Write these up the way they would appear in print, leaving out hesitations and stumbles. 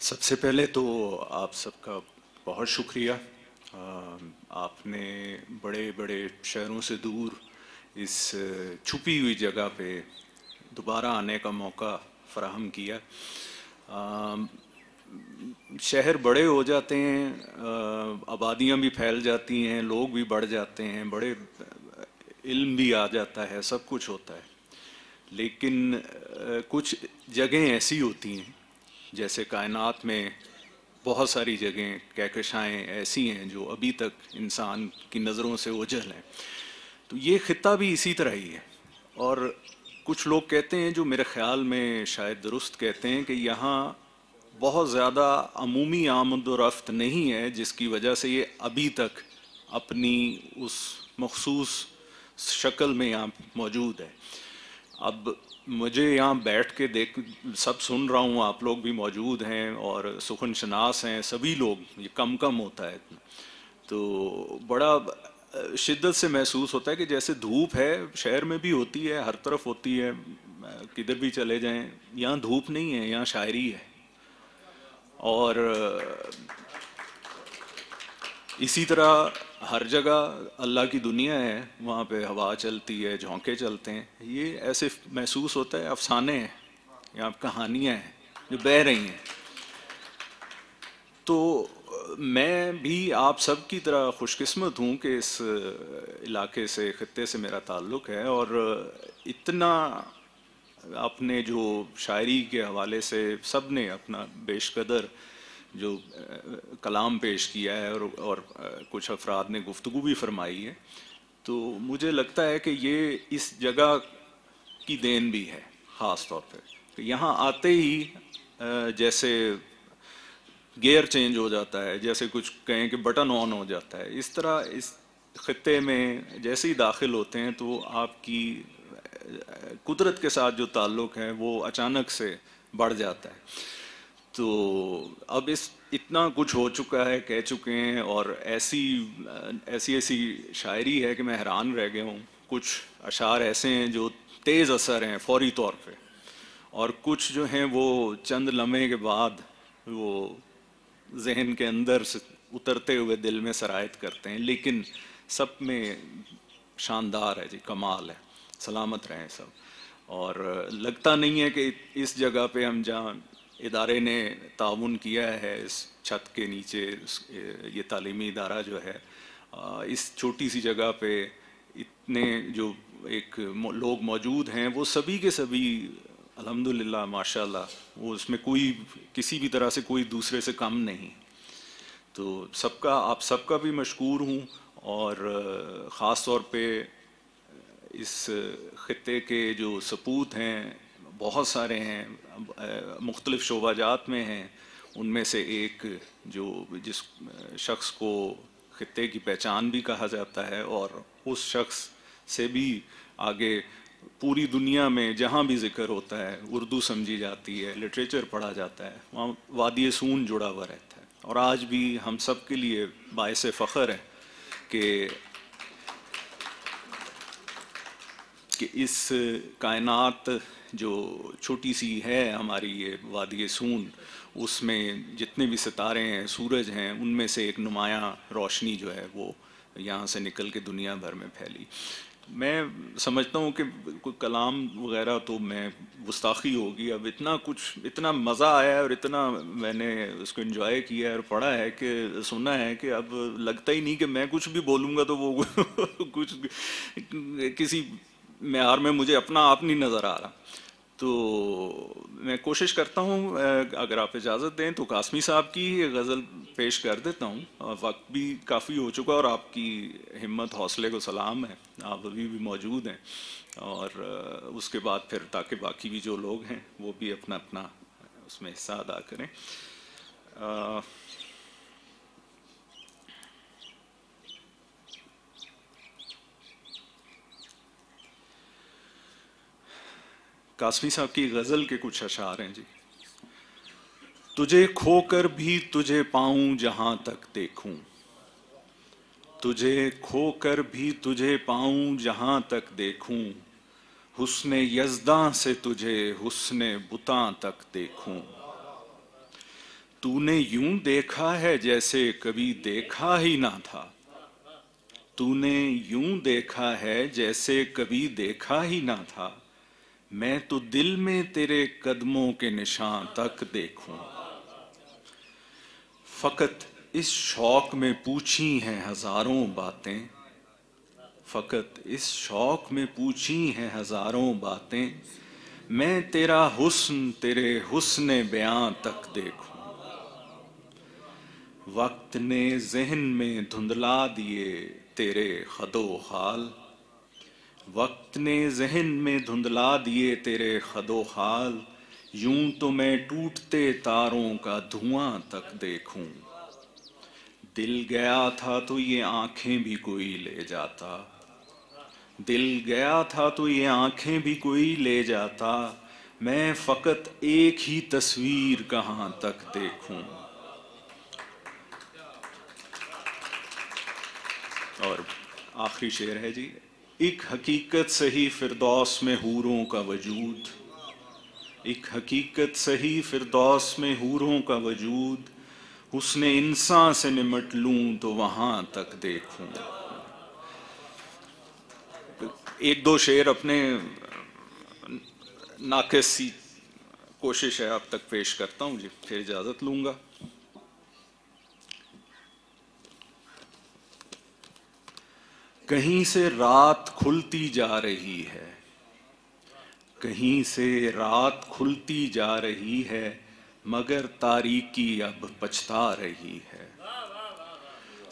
सबसे पहले तो आप सबका बहुत शुक्रिया। आपने बड़े बड़े शहरों से दूर इस छुपी हुई जगह पे दोबारा आने का मौका फराहम किया। शहर बड़े हो जाते हैं, आबादियां भी फैल जाती हैं, लोग भी बढ़ जाते हैं, बड़े इल्म भी आ जाता है, सब कुछ होता है। लेकिन कुछ जगहें ऐसी होती हैं, जैसे कायनात में बहुत सारी जगहें कहकशाएँ ऐसी हैं जो अभी तक इंसान की नज़रों से ओझल हैं। तो ये ख़ित्ता भी इसी तरह ही है। और कुछ लोग कहते हैं, जो मेरे ख़्याल में शायद दुरुस्त कहते हैं, कि यहाँ बहुत ज़्यादा अमूमी आमद व रफ्त नहीं है, जिसकी वजह से ये अभी तक अपनी उस मखसूस शक्ल में यहाँ मौजूद है। अब मुझे यहाँ बैठ के देख सब सुन रहा हूँ, आप लोग भी मौजूद हैं और सुखन शनास हैं, सभी लोग, ये कम कम होता है, तो बड़ा शिद्दत से महसूस होता है कि जैसे धूप है, शहर में भी होती है, हर तरफ होती है, किधर भी चले जाएं, यहाँ धूप नहीं है, यहाँ शायरी है। और इसी तरह हर जगह अल्लाह की दुनिया है, वहाँ पे हवा चलती है, झोंके चलते हैं, ये ऐसे महसूस होता है अफसाने हैं या कहानियाँ हैं जो बह रही हैं। तो मैं भी आप सब की तरह खुशकिस्मत हूँ कि इस इलाके से, ख़ित्ते से मेरा ताल्लुक़ है, और इतना अपने जो शायरी के हवाले से सब ने अपना बेशकदर जो कलाम पेश किया है, और कुछ अफराद ने गुफ्तगू भी फरमाई है, तो मुझे लगता है कि ये इस जगह की देन भी है। ख़ास तौर पे तो यहाँ आते ही जैसे गियर चेंज हो जाता है, जैसे कुछ कहें कि बटन ऑन हो जाता है, इस तरह इस ख़ित्ते में जैसे ही दाखिल होते हैं तो आपकी कुदरत के साथ जो ताल्लुक़ है वो अचानक से बढ़ जाता है। तो अब इस इतना कुछ हो चुका है, कह चुके हैं, और ऐसी ऐसी शायरी है कि मैं हैरान रह गया हूँ। कुछ अशार ऐसे हैं जो तेज़ असर हैं फौरी तौर पे, और कुछ जो हैं वो चंद लम्हे के बाद वो जहन के अंदर से उतरते हुए दिल में सरायत करते हैं, लेकिन सब में शानदार है जी, कमाल है, सलामत रहें सब। और लगता नहीं है कि इस जगह पे हम जहाँ इदारे ने ताउन किया है, इस छत के नीचे ये तालीमी इदारा जो है, इस छोटी सी जगह पे इतने जो एक लोग मौजूद हैं, वो सभी के सभी अल्हम्दुलिल्लाह माशाल्लाह, वो उसमें कोई किसी भी तरह से कोई दूसरे से कम नहीं। तो सबका, आप सबका भी मशकूर हूँ, और ख़ास तौर पे इस ख़ित्ते के जो सपूत हैं बहुत सारे हैं, मुख्तलिफ़ शोबाजात में हैं। उनमें से एक जो जिस शख्स को ख़ित्ते की पहचान भी कहा जाता है, और उस शख्स से भी आगे पूरी दुनिया में जहाँ भी ज़िक्र होता है, उर्दू समझी जाती है, लिटरेचर पढ़ा जाता है, वहाँ वादी सून जुड़ा हुआ रहता है। और आज भी हम सब के लिए बाइस फ़ख्र है कि इस कायनात जो छोटी सी है हमारी ये वादी सून, उसमें जितने भी सितारे हैं, सूरज हैं, उनमें से एक नुमायाँ रोशनी जो है वो यहाँ से निकल के दुनिया भर में फैली। मैं समझता हूँ कि कोई कलाम वगैरह तो मैं गुस्ताखी होगी, अब इतना कुछ, इतना मज़ा आया है और इतना मैंने उसको एंजॉय किया है और पढ़ा है कि सुना है कि अब लगता ही नहीं कि मैं कुछ भी बोलूँगा तो वो कुछ किसी मेयार में मुझे अपना आप नहीं नज़र आ रहा। तो मैं कोशिश करता हूँ, अगर आप इजाज़त दें तो कासमी साहब की गज़ल पेश कर देता हूँ। वक्त भी काफ़ी हो चुका, और आपकी हिम्मत हौसले को सलाम है, आप अभी भी मौजूद हैं। और उसके बाद फिर ताकि बाकी भी जो लोग हैं वो भी अपना अपना उसमें हिस्सा अदा करें। कासमी साहब की गज़ल के कुछ अशार हैं जी। तुझे खोकर भी तुझे पाऊं जहां तक देखूं, तुझे खोकर भी तुझे पाऊं जहां तक देखूं, हुस्ने यज़दां से तुझे हुस्ने बुतां तक देखूं, تو نے یوں دیکھا ہے جیسے کبھی دیکھا ہی نہ تھا، تو نے یوں دیکھا ہے جیسے کبھی دیکھا ہی نہ تھا، میں تو دل میں تیرے قدموں کے نشان تک دیکھوں، فقط اس شوق میں پوچھی ہیں ہزاروں باتیں، فقط اس شوق میں پوچھی ہیں ہزاروں باتیں، میں تیرا حسن تیرے حسن بیاں تک دیکھوں، وقت نے ذہن میں دھندلا دیے تیرے خد و خال، وقت نے ذہن میں دھندلا دیے تیرے خد و خال، یوں تو میں ٹوٹتے تاروں کا دھواں تک دیکھوں، دل گیا تھا تو یہ آنکھیں بھی کوئی لے جاتا، دل گیا تھا تو یہ آنکھیں بھی کوئی لے جاتا، میں فقط ایک ہی تصویر کہاں تک دیکھوں۔ اور آخری شعر ہے جی، ایک حقیقت سہی فردوس میں حوروں کا وجود، ایک حقیقت سہی فردوس میں حوروں کا وجود، حسن انسان سے نمٹ لوں تو وہاں تک دیکھوں۔ ایک دو شعر اپنے ناقص سی کوشش ہے آپ تک پیش کرتا ہوں جی، پھر اجازت لوں گا۔ کہیں سے رات کھلتی جا رہی ہے، کہیں سے رات کھلتی جا رہی ہے، مگر تاریکی اب پچھتا رہی ہے،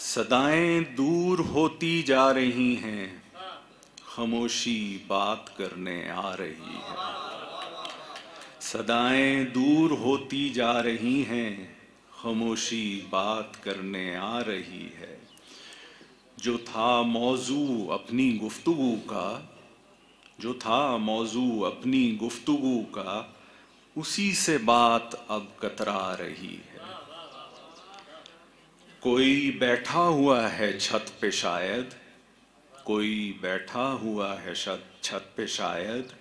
صدائیں دور ہوتی جا رہی ہیں، خاموشی بات کرنے آ رہی ہے، صدائیں دور ہوتی جا رہی ہیں، خاموشی بات کرنے آ رہی ہے، جو تھا موضوع اپنی گفتگو کا، جو تھا موضوع اپنی گفتگو کا، اسی سے بات اب کترا رہی ہے، کوئی بیٹھا ہوا ہے چھت پہ شاید، کوئی بیٹھا ہوا ہے چھت پہ شاید،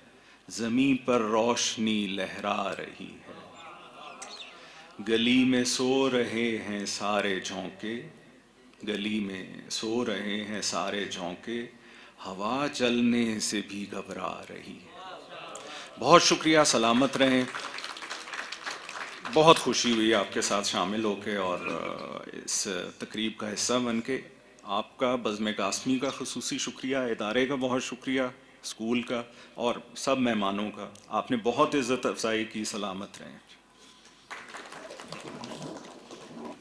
زمیں پر روشنی لہرا رہی ہے، گلی میں سو رہے ہیں سارے جھونکے، گلی میں سو رہے ہیں سارے جھونکے، ہوا چلنے سے بھی گھبرا رہی ہے۔ بہت شکریہ، سلامت رہیں، بہت خوشی ہوئی آپ کے ساتھ شامل ہو کے اور اس تقریب کا حصہ بن کے۔ آپ کا، بزم قاسمی کا خصوصی شکریہ، ادارے کا بہت شکریہ، اسکول کا اور سب مہمانوں کا، آپ نے بہت عزت افزائی کی، سلامت رہیں۔